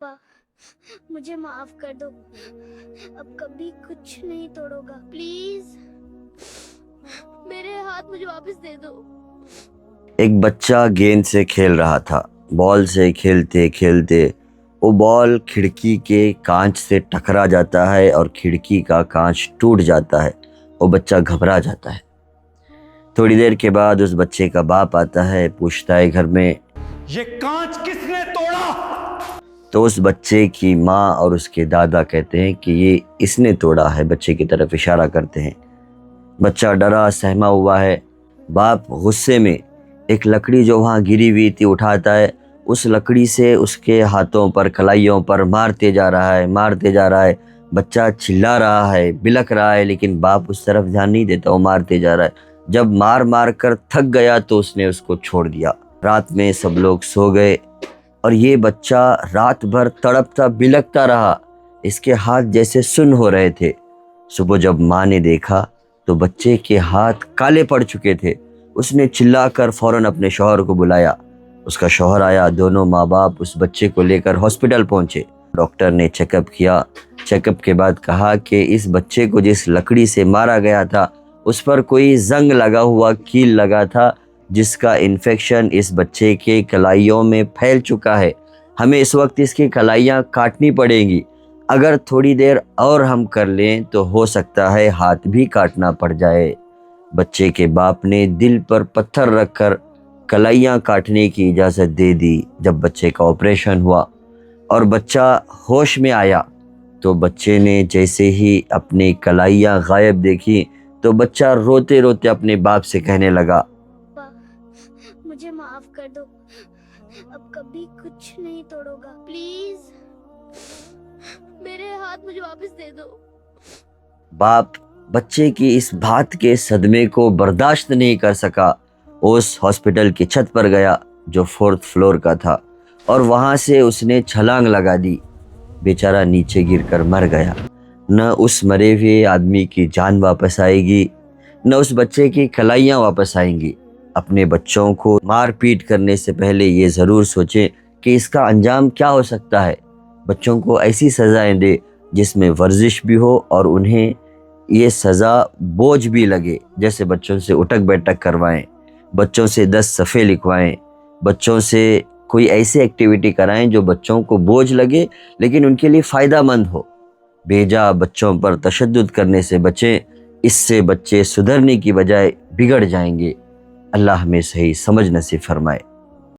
पापा, मुझे माफ कर दो। अब कभी कुछ नहीं तोड़ोगा, प्लीज। मेरे हाथ मुझे वापस दे दो। एक बच्चा गेंद से खेल रहा था। बॉल से खेलते खेलते वो बॉल खिड़की के कांच से टकरा जाता है और खिड़की का कांच टूट जाता है। वो बच्चा घबरा जाता है। थोड़ी देर के बाद उस बच्चे का बाप आता है, पूछता है घर में, ये कांच किसने तोड़ा? तो उस बच्चे की माँ और उसके दादा कहते हैं कि ये इसने तोड़ा है। बच्चे की तरफ इशारा करते हैं। बच्चा डरा सहमा हुआ है। बाप गुस्से में एक लकड़ी जो वहाँ गिरी हुई थी उठाता है। उस लकड़ी से उसके हाथों पर, कलाइयों पर मारते जा रहा है। बच्चा चिल्ला रहा है, बिलक रहा है, लेकिन बाप उस तरफ ध्यान नहीं देता, वो मारते जा रहा है। जब मार कर थक गया तो उसने उसको छोड़ दिया। रात में सब लोग सो गए और ये बच्चा रात भर तड़पता बिलकता रहा। इसके हाथ जैसे सुन्न हो रहे थे। सुबह जब माँ ने देखा तो बच्चे के हाथ काले पड़ चुके थे। उसने चिल्लाकर फौरन अपने शौहर को बुलाया। उसका शौहर आया। दोनों माँ बाप उस बच्चे को लेकर हॉस्पिटल पहुंचे। डॉक्टर ने चेकअप किया। चेकअप के बाद कहा कि इस बच्चे को जिस लकड़ी से मारा गया था उस पर कोई जंग लगा हुआ, कील लगा था, जिसका इन्फेक्शन इस बच्चे के कलाइयों में फैल चुका है। हमें इस वक्त इसकी कलाइयाँ काटनी पड़ेंगी। अगर थोड़ी देर और हम कर लें तो हो सकता है हाथ भी काटना पड़ जाए। बच्चे के बाप ने दिल पर पत्थर रखकर कलाइयाँ काटने की इजाज़त दे दी। जब बच्चे का ऑपरेशन हुआ और बच्चा होश में आया तो बच्चे ने जैसे ही अपनी कलाइयाँ गायब देखी तो बच्चा रोते रोते अपने बाप से कहने लगा, पापा, मुझे माफ कर दो। अब कभी कुछ नहीं तोड़ोगा, प्लीज। मेरे हाथ मुझे वापस दे दो। बाप बच्चे की इस बात के सदमे को बर्दाश्त नहीं कर सका। उस हॉस्पिटल की छत पर गया जो 4th फ्लोर का था और वहां से उसने छलांग लगा दी। बेचारा नीचे गिरकर मर गया। न उस मरे हुए आदमी की जान वापस आएगी, न उस बच्चे की कलाइयाँ वापस आएंगी। अपने बच्चों को मार पीट करने से पहले ये ज़रूर सोचें कि इसका अंजाम क्या हो सकता है। बच्चों को ऐसी सज़ाएं दे जिसमें वर्जिश भी हो और उन्हें ये सज़ा बोझ भी लगे। जैसे बच्चों से उठक बैठक करवाएं, बच्चों से 10 सफ़े लिखवाएं, बच्चों से कोई ऐसी एक्टिविटी कराएं जो बच्चों को बोझ लगे लेकिन उनके लिए फ़ायदा मंद हो। बेजा बच्चों पर तशद्दुद करने से बचें। इससे बच्चे सुधरने की बजाय बिगड़ जाएंगे। अल्लाह हमें सही समझ नसीब फरमाए।